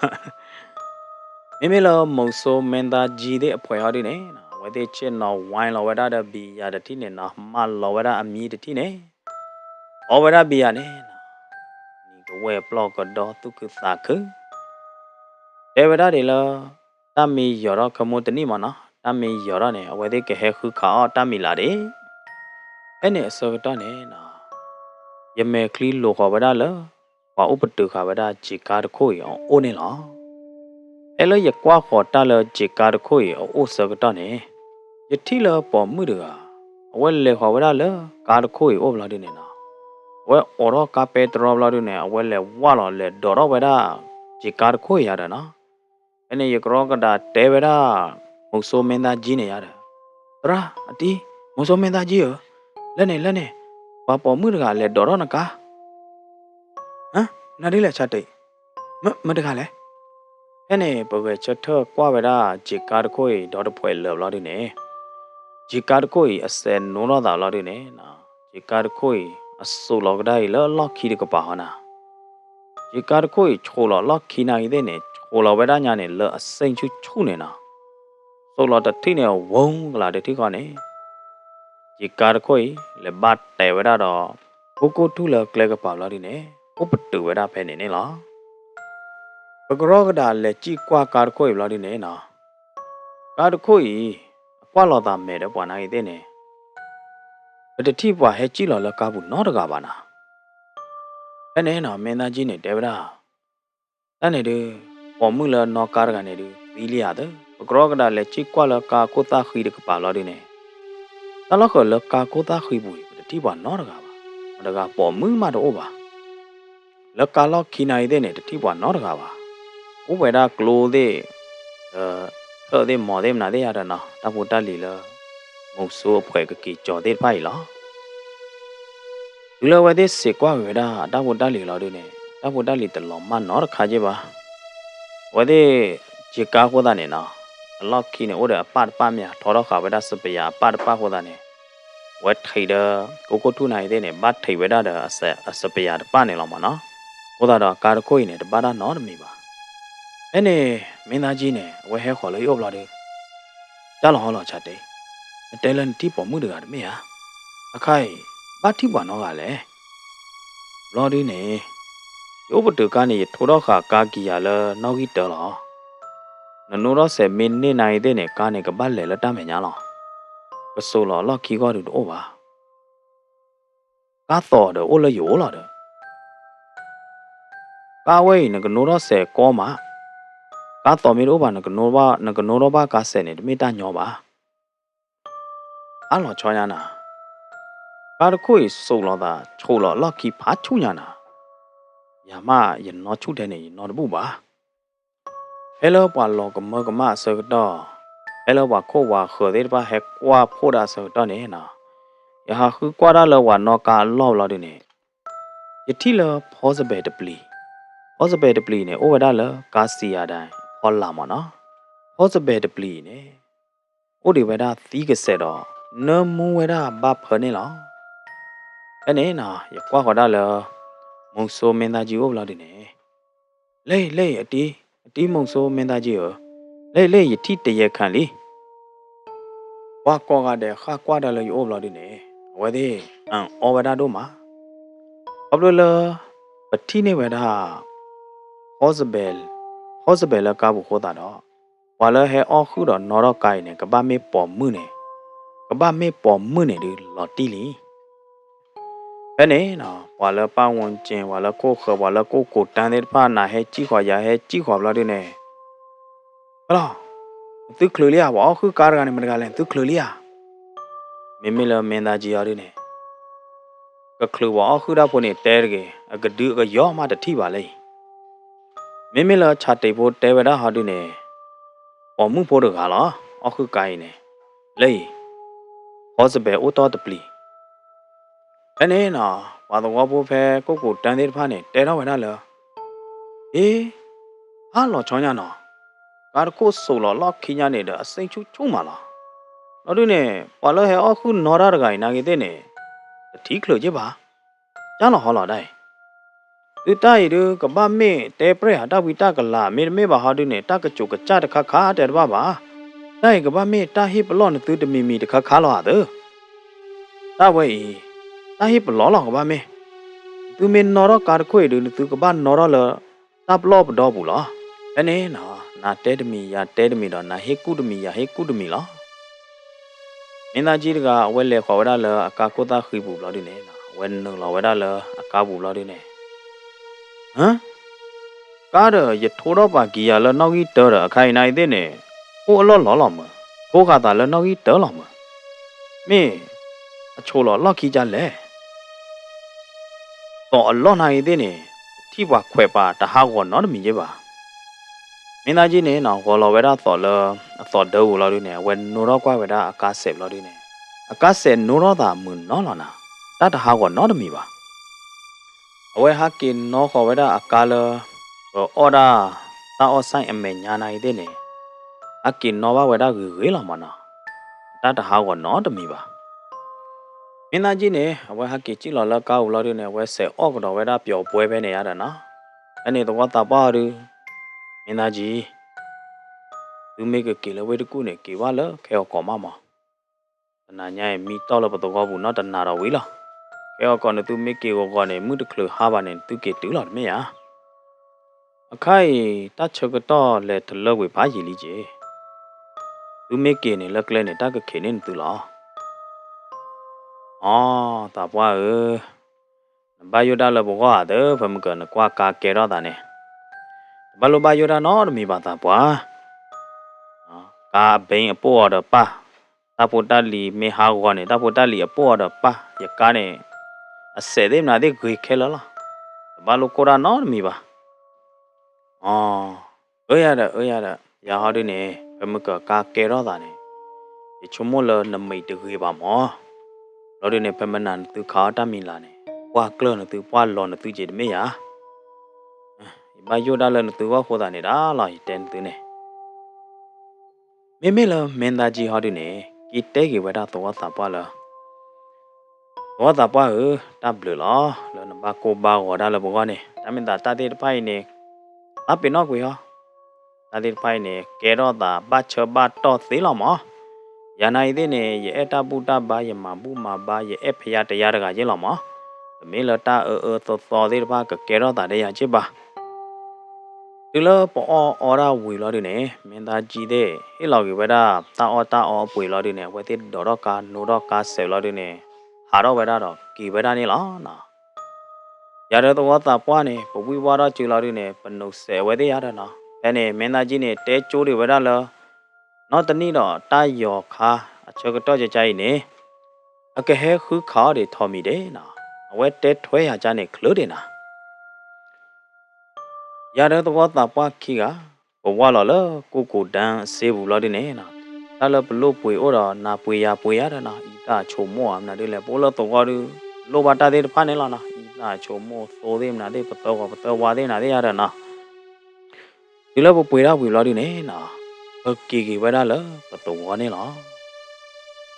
S1: ไม่เรามุสลิมตาจีเดอภัยหาดีเนี่ยว่าเดเช่นเนาะวายเราเวลาเดบียาเดที่เนี่ยเนาะมาเราเวลาอมีเดที่เนี่ยเอาเวลาบียาเนี่ยนี่ก็เว็บล็อกก็ดอตุกตาคือเดเวลาเดละตามียอร์ขโมยตัวนี้มาเนาะตามียอร์เนี่ยว่าเดก็ให้คือข้าวตามีลาเดเอ็นเนี่ยสกัดเนี่ยเนาะยังไม่คลีโลกเอาเวลาละว่าอุปตุข้าเวลาจีการคุยเอาโอเนี่ยหรอเอเลยอยากว่าขอตาละจีการคุยเอาโอสกัดเนี่ยยัดที่ละปอมมือเดือเอาไว้เลยข้าเวลาละการคุยโอบลาดีเนี่ยเนาะว่าอรอกาเปตรอบลาดีเนี่ยเอาไว้เลยว่าเราเลยดอรอเวลาจีการคุยอะไรเนาะเอ็นเนี่ยอยากรอกระดาษเทเวลามุสลิมตาจีเนี่ยอะไรระอดีมุสลิมตาจีเหรอเล่นเนี่ยว่าปอมมือเดือเลยดอรอนักกะฮะนาดีเลยชัดเลยไม่ได้กันเลยเฮ้เนี่ยพวกเจ้าเธอกว่าเวลาจีการคุยดอร์พอยเลิฟลาดีเนี่ยจีการคุยเส้นโน้นดาวลาดีเนี่ยนะจีการคุยสูลอกได้แล้วล็อกคีดีกับป่าวนะจีการคุยโชว์ล็อกคีน่าอีเดเนี่ยโชว์เวลาเนี่ยเลิกเส้นชูเนี่ยนะสูลตัดที่เนี่ยวงกลาเดที่ก่อนเนี่ยจีการคุยเลยบัดแต่เวลาดอพวกกูทุเลิกเลิกกับป่าวลาดีเนี่ยอุปตุเวลาเพนเนี่ยล่ะปกรอกระดาษเลยจีกว่าการคุยลาดีเนี่ยนะการคุยกว่าเราตามเมดปวนาอีเดเนี่ยแต่ที่ว่าให้จีเราละกาบุนนอตกาบานะเฮ้เนี่ยนะเมนาจีเนี่ยเดวดานั่นเนี่ยดูพอมึงละนอการกันเนี่ยดูวิลิอาเดปกรอกระดาษเลยจีกว่าละกาโคตาขีดกับป่าวลาดีเนี่ยตลอดก็ละกาโคตาขีบุยแต่ที่ว่านอตกาบาแต่ก็พอมึงมาดูบ่าละกาล็อกขีนาอีเดเนี่ยที่ว่านอตกาบาอุเวดากลูเดเธอเดมอเดมนาเดียดนะตาพูดตาลีละมุสลิมเผยก็กี่จอเดไปละดูแลว่าเดสิกว่าเวดาตาพูดตาลีละดูเนี่ยตาพูดตาลีตลอดมันนอร์ขาเจ็บว่าว่าเดจิกาโคดาเนี่ยนะล็อกคีเนี่ยโอ้เดอปาดป้ามียทอร์ขาเวดาสเปียปาดป้าโคดาเนี่ยว่าไทยเดอโกโกทูนายเดเนี่ยบัดไทยเวดาเดอสเปียป้าเนี่ยละมันเนาะโคดาดอการคุยเนี่ยบ้านนอร์มีบ่าเอ้เนี่ยมินาจีเนี่ยว่าให้ขอเลยยบละดูจ้าหล่อหล่อชัดเดแต่เล่นที่ปอมือเดือดไม่ฮะอะใครบ้าที่บ้านนอกอะไรรอดีเนี่ยยบตัวการนี่ทั่วราคากากียาละนอกิเตอร์หรอนนูรอเสมินนี่นายเดเนี่ยการเนี่ยกับบ้านเลยละตามเหมียนหรอก็โซล่าล็อกขี้ก็ดูโอ้บ้ากาต่อเด้อโอ้เลยอยู่ละเด้อกาเว้ยเนี่ยก็นูรอเสก้อมากาต่อมีรู้บ้านเนี่ยก็นูรอบ้ากาเสเนี่ยไม่ได้หยอบ้าอันหล่อชอยนะการคุยโซล่าตาโชว์ล่ะล็อกขี้ผาชุญญานะอย่ามาอย่านอชุดเดเนี่ยนอดบุบ้าเฮลปว่าลอกกมาเสกดอเฮลว่าโคว่าเขอเดบ้าเฮกว่าพูดาเสกดอเนี่ยนะอย่าหาคือกว่าได้ละว่านอกาล่อละดิเนี่ยยที่ละ possibility เนี่ยโอ้เวดาละกาซียาได้พอละมาเนาะ possibility เนี่ยโอ้ดิเวดาตีกเสดอเนมูเวดาบับเฮเนี่ยละอันนี้นะอย่ากว่าขอได้ละมุงโซเมนตาจิโอบละดิเนี่ยเล่อตีมุงโซเมนตาจิเหรอเล่ยที่เตยขันลีว่าก็กาเดข้ากว่าได้ละอยู่อบละดิเนี่ยเวดีอเวดาดูมาअब lo la patti ne weda possible la ka bu khoda do wa la he o khu do no ro kai ne ka ba me po mu ne de lo ti li he ne na wa la pa won chin wa la ko kho wa la ko tan de pha na he chi khwa ya he chi khwa la de ne hala tu khlu li ya wa khu ka ga ne ma ga len tu khlu li ya မိမိလမင်းသားကြီးရတဲ့ကခလူဝါခုရဖို့နေတဲရကအကဒူကရောမတတိပါလေမိမိလချတေဖို့တဲဝရဟာတဲ့နေပေါ်မှုဖို့တကားလားအခုကိုင်းနေလေဟောစပဲဥတော်တပလီအနေနော်ဘာတော်ဘောဖဲကိုတန်သေးတဖားနေတဲတော့ဝရလားအေးဟာလောချောင်းညာနော်ကာတခုဆိုလောလောက်ခိညာနေတဲ့အစိန်ချုံမလားနော်တို့နေဘာလို့ဟဲအခုနော်ရတကိုင်းနာကြီးတဲ့နေတတိခလို့ကြပါကျန်တော့ဟောလာတိုင်းဒီတိုင်ရကဘာမေတဲပရဟာတဝီတကလာမေမေဘာဟာတို့နေတကကြုကကြတခခါတဲ့ဘာပါတိုင်ကဘာမေတာဟိပလော့နသူတမီမီတခခါလောဟာတဲ့တဝဲတာဟိပလော့လောကဘာမေသူမင်းနော်ရကာခွေဒူသူကဘာနော်ရလတပ်လော့ပတော့ဘူးလားအနေနော်နာတဲတမီယာတဲတမီတော့နာဟေကုတမီယာဟေကုတမီလားမင်းသားကြီးတကအဝဲလေခေါ်ရလအကာကိုသားခိဘူးလားဒီနေနော်ဝဲနုံလောဝဲရလအကာဘူးလားဒီနေဟမ်ကားရထိုးတော့ပါကြီးရလနောက်ကြီးတော်အခိုင်နိုင်တဲ့နေဟိုအလော့လော်လော်မကိုကတာလနောက်ကြီးတော်လော်မမင်းအချိုလော်လောက်ကြီးကြလဲတော့အလော့နိုင်တဲ့နေထိပါခွဲပါတဟာကောနော်တမီကြီးပါမင်းသားကြီးနေနော်ဘောလော်ဝဲတာတော်လအတော်ဒိုးလော်ဒီနေဝဲနိုတော့ကွာဝဲတာအကားဆက်လော်ဒီနေအကားဆက်နိုတော့တာမွန်းနော်လော်နာတတဟာကောနော်တမီပါအဝဲဟာကင်နော်ခေါ်ဝဲတာအကားလအော်ဒါတာအော်ဆိုင်အမေညာနိုင်တဲ့နေအကင်နော်ဘဝဲတာကိုဝေးလော်မနော်တတဟာကောနော်တမီပါမင်းသားကြီးနေအဝဲဟာကီကြည့်လော်လကားဦးလော်ဒီနေဝဲဆက်အော့ကတော့ဝဲတာပျော်ပွဲပဲနေရတာနော်အနေတော့တာပါရမင်းသားကြီးသူမေကကီလဝဲတကူနေကီဝါလခဲကောမမတနာညာမီတော့လပတော့ဘူးနော်တနာတော့ဝေးလောခဲကောနေသူမေကီကိုကောနေမှုတခလဟာပါနေသူကီတူလော်မေယာအခိုင်တချကတော့လေတလဝေဘာရီလီကြီးသူမေကီနေလက်ကလဲနေတကခေနေတူလောအော်တာပွားဘာယိုဒါလဘောဟာတဲ့ဘမကနကွာကာကေရောတာနေဘလိုဘာယိုဒါနော်မီပါတာပွားကာဘိန်အပေါ်တော့ပါတပူတလီမေဟာကောနေတပူတလီအပေါ်တော့ပါရကားနေအစဲတဲ့နာတဲ့ဂွေခဲလာဘလိုကိုရာနော်မီပါအော်ရရရဟာဒီနေဘမကကာကေရောတာနေချုံမလနမိတ်တခွေပါမောလော်ဒီနေပမနန်သူခါတမီလာနေပွာကလနသူပွာလော်နသူကြည့်တမေယာဘာယိုဒါလနသူဝခေါ်တာနေတာလာတန်သူနေမေမေလမင်းသားကြီးဟာဒီနေကီတဲကေဝဒါတော့တာပွာလာဘောတာပွာတပ်ဘလလောလနဘကိုဘာဝဒါလဘောနေတမင်တာတတဲ့ဖိုင်နေအပိနောကွေဟာတတဲ့ဖိုင်နေကဲတော့တာဘချဘတော့သေးလောမောရနိုင်တဲ့နေရဲ့အတပုတဘာယမဘူမဘာရဲ့အဖရတရားတကကျင်းလောမောမေလတာသောသေးတဘာကကဲတော့တာတဲ့ရချစ်ပါဒီလိုပေါ်အော်ရာဝီလော်ဒီနေမင်းသားကြီးတဲ့ဟိလောက်ကြီးဝဲတာတာအော်ပွေလော်ဒီနေဝဲတဲ့ဒေါ်တော့ကာနိုတော့ကာဆယ်လော်ဒီနေဟာတော့ဝဲတာတော့ကီဝဲတာနေလားနော်ရတဲ့တော့တာပွားနေပပူပွားတော့ကျူလော်ဒီနေပနုဆယ်ဝဲတဲ့ရတဲ့နော်ဘယ်နေမင်းသားကြီးနေတဲကျိုးတွေဝဲတာလောနော်တနေ့တော့တာယောခါအချောကတော့ကြိုင်နေအကဟဲခုခါတွေထော်မိတယ်နော်အဝဲတဲထွဲရကြနေခလို့တယ်နော်ရတဲ့တော့တာပွားခီကဘဝလော်လကိုတန်းစေဘူးလော်ဒီနေနော်ဒါလဘလို့ပွေဩတော့နာပွေရတဲ့နော်ဤတာချုံမောအမနာတယ်လေပိုလို့တော့လိုပါတာတဲ့ဖာနေလားနော်ဤတာချုံမောသိုးသေးမနာတဲ့ပတော့ဝါသေးနာတဲ့ရတဲ့နော်ဒီလိုပွေရလော်ဒီနေနော်ကီဝဲဒါလပတော့ဝါနေလား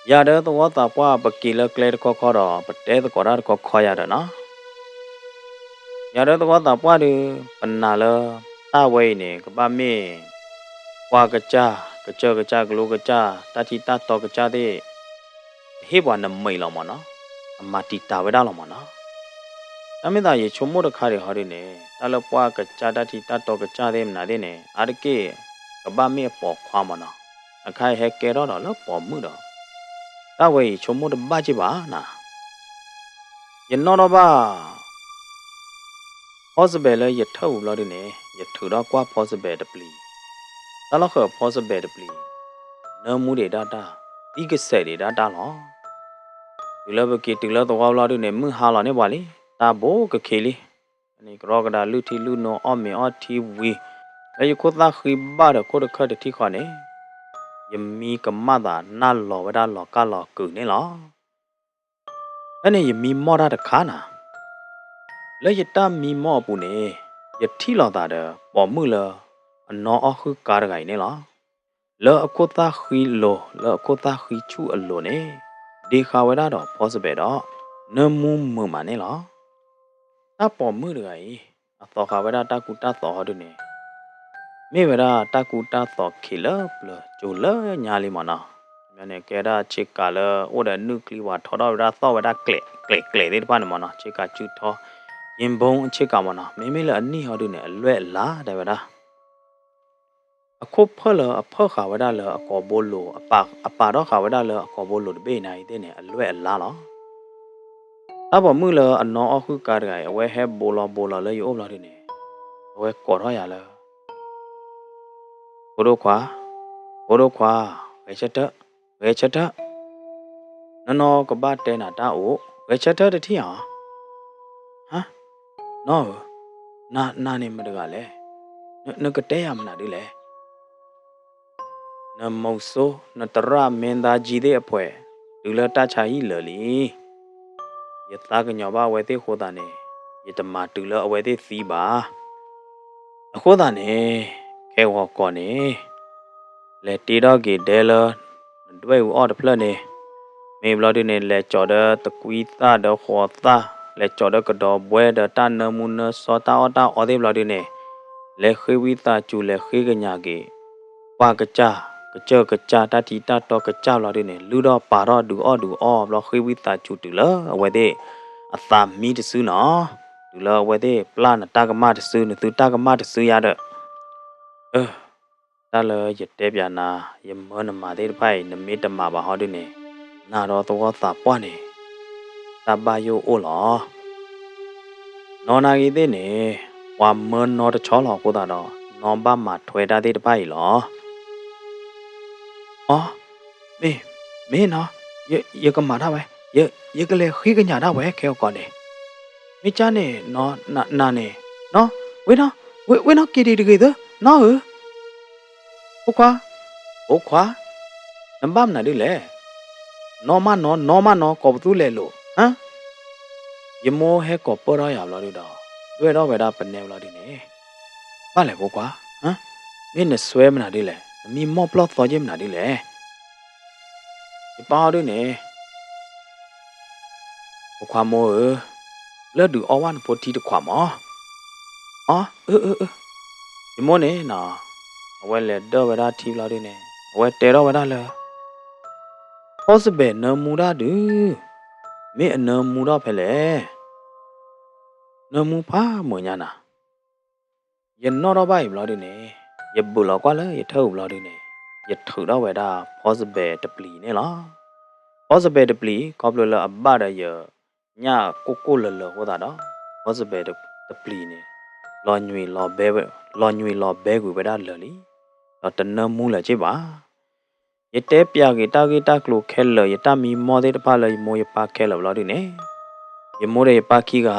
S1: ရတဲ့တော့တာပွားပကီလကလေခေါ်တော့ပတဲကောရခေါ်ရတဲ့နော်ရတဲ့တော့တာပွားဒီပနာလတာဝဲနေကပမေပွားကကြကလိုကကြတတိတတော်ကကြတဲ့ဟေဘဝနမိတ်လောမနော်အမတီတာဝဲဒါလောမနော်အမေသားရေချုံမို့တခါရဟော်ရနေတလပွားကကြတတိတတော်ကကြတဲ့မနာတဲ့နေအာရကေကပမေပေါ်ခွာမနော်အခိုင်ဟဲကဲတော့တော့ပေါ်မှုတော့တဝဲချုံမို့တဘကြပါနာယနောတော့ပါpossible ရထူလို့ဒီနေရထူတော့ကွာ possible တပလီတလောက်ခ possible တပလီနမှုတွေ data ဒီကဆက်တွေ data လော တူလဘကေတူလတော့လာတို့နေမဟာလာနေပါလေတာဘိုကခေလီအနေကရောကဒါလူတီလူနောအမေအတီဝီလေယခုသာခိဘာရကိုရခတ်တိခနဲ့ယမီကမတာနာလောဝဒါလောကလောကုနေလောအဲ့ယမီမောရတခါနာလေယတမီမောပူနေယတိလောတာတဲ့ပေါ်မှုလအနောအခုကာရဂိုင်နေလောလောအခုသာခိလောလောအခုသာခိချူအလိုနေဒီခါဝဒါတော့ possible တော့နမှုမမနေလောတပေါ်မှုတွေအသောခါဝဒါတကူတသောဟောဒနေမေဝဒါတကူတသောခိလပလဂျိုလညာလီမနာမြနေကေဒါချစ်ကလအိုဒနုကလီဝါထော်တော့ဒါသောဝဒါကလေဒီပန်မနာချစ်ကချူထောရင်ဘုံအချစ်ကမနာမေမေလအနိဟောဒနေအလွဲ့လာတယ်ဝဒါအခုဖလအဖခါဝဒါလအကောဘိုလိုအပါတော့ခါဝဒါလအကောဘိုလိုဘေးနိုင်တဲ့နေအလွဲ့လာလောအဘမှုလအနောအခုကားရအဝဲဟဲဘိုလောလေယောလာတဲ့နေအဝဲကော်ရရလားဘိုတို့ခွာဝဲချက်တနော်ကပတ်တဲနာတာအိုဝဲချက်တတိယဟမ်နော်နာနေမတကလဲနကတဲရမနာဒီလေနမောဆိုနတရမင်းသားကြီးတဲ့အဖွဲလူလတချာကြီးလလီယသားကညောပါဝဲသေးခိုးတာနေယတမတူလအဝဲသေးသီးပါအခုတာနေခဲဝကောနေလေတီတော့ကေဒဲလတွေ့ဦးအော်တဖလနေမေဘလဒနေလေချော်ဒတကွီတာဒခေါ်တာလေချော်ဒကတော့ဘွဲဒတနမုနစောတာအော်သေးဘလဒနေလေခေဝီတာကျူလေခေကညာကေဝါကကြကကြတတိတတော့ကကြလာတဲ့နေလူတော့ပါတော့ဒူအောဘလခေဝီတာကျူတူလအဝဲတဲ့အသမီတဆူနော်ဒူလအဝဲတဲ့ပလနတကမတဆူနသူတကမတဆူရတဲ့တာလရတဲ့ပြနာယမနမတဲ့ဖိုင်နမေတမပါဟောတဲ့နေနာတော့တော့သာပွားနေတဘာယိုအိုလောနော်နာကြီးတဲ့နေဝါမန်နော်တချောလောကိုတာတော့နော်ဘာမှာထွဲတာတဲ့ဖိုင်လောအော်မင်းနော်ရကမာတာပဲရကလေးခိကညာတာပဲခဲကောနေမိချာနေနော်နာနေနော်ဝေနော်ကေဒီတကေသနော်ဟုတ်ခွာနမ်ဘာမနာဒီလေနော်မနော်ကောဘူးလေလို့ဟမ်ယမောဟဲကောပရရလာလို့တော့တွေ့တော့ဝဲတာပနေလာဒီနေဘာလဲကိုကွာဟမ်မင်းနဲ့ဆွဲမနာဒီလေမီမော့ပလော့သောခြင်းမနာဒီလေဒီပါရနေခွာမောလက်ဒူအဝမ်ပိုတီတခွာမောဒီမောနေနော်အဝဲလေတော့ဝဲတာထီလာဒီနေအဝဲတဲတော့ဝဲတာလေpossible နမူရဒူမေအနမူရဖဲလေနမူဖာမညာနာယနော်တော့ဘိုင်ဘလာဒီနေယဘူလောကွာလေယထုဘလာဒီနေယထုတော့ဝဲတာ possible တပလီနေလား possible တပလီကောပလလအဘရယညာကိုလလဟောတာတော့ possible တပလီနေလောညွေလောဘဲကိုဝဲတာလလီတော့တနမူလာချေပါယတဲပြကေတာကေတာကလိုခဲလယတမီမောတဲ့တပါလမောယပါခဲလဘလာဒီနေယမိုးရဲ့ပါခီက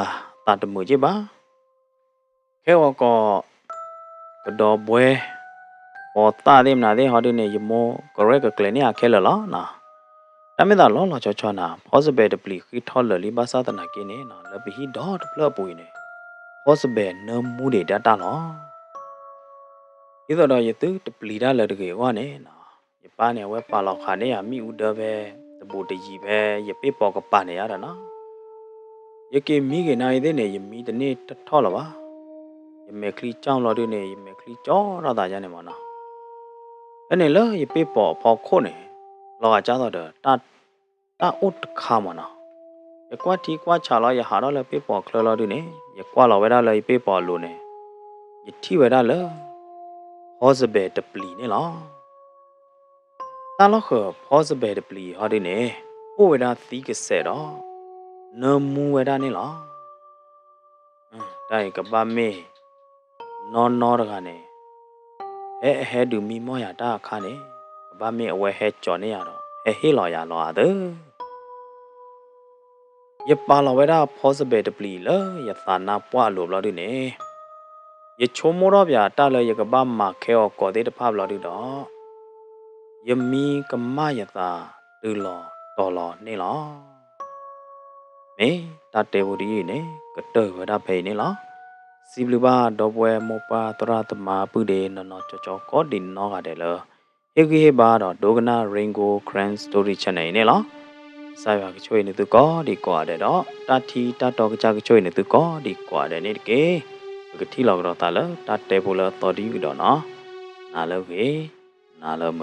S1: တာတမှုချေပါခဲဝကောကတော့ဘွဲဟောတာတဲ့မနာတဲ့ဟောဒီနေယမိုး correct ကလေးနေခဲလလားနာတမေတာလောချောနာ possible တပလီခိထောလလီဘာသာတနာကိနေနာလဘီဒေါတ်ပလပွေနေ possible နမှုတွေဒတာလောဒီတော့ယတုတပလီဒါလတကေဝါနေနာယပါနေဝဲပါလောက်ခါနေရမိဥဒပဲတဘူတကြီးပဲယပေပေါ်ကပါနေရတာနော်ယကေမိကေနိုင်တဲ့နေယမီတနေ့တထော်လပါယမေခလီကြောင်းလော်တဲ့နေယမေခလီကြောရတာရနေမနော်အဲ့နေလောယပေပေါ်ဖောက်ခုနေလောကကြတော့တာဥတ်ခါမနော်ယကွာတီကွာချလာယဟာတော့လေပေပေါ်ခလလော်တဲ့နေယကွာလော်ဝဲတာလေပေပေါ်လို့နေယတိဝဲတာလေဟောစဘဲတပလီနေလားတာလောခဟောစဘဲတပလီဟာဒီနေဥဝဲတာသီးကဆက်တော့နမူဝဲတာနေလားတိုင်ကပါမေနော်တကနေဟဲဒူမီမောရတာခါနေကပါမေအဝဲဟဲကြော်နေရတော့ဟဲဟေးလော်ရလော်အဒ ยปาลาเวดา possibility ละยะสานาปวะโลบลอดิเนยชมโมรอบยาตาเลยยกบ้ามาเคออกอเดตภาพลอดิดอยมีกมายะตาตือลอตอลอนี่ลอเมตาเตวดีเนกะเตอเวดาเพนี่ลอစီဘလူပါဒေါ်ပွဲမောပါတရတမာပုဒေနော်ချောချောကောဒီနောကတဲ့လဟေကေဘာတော့ဒိုဂနာရင်ဂိုဂရန်စတိုရီချန်နယ်နေလောစာရကချွေနေသူကောဒီကွာတဲ့တော့တာထီတတော်ကကြကချွေနေသူကောဒီကွာတဲ့နေတကေကတိလောက်တော့တာလတာတဲပိုလတော်ဒီတော့နော်နာလောကေနာလောမ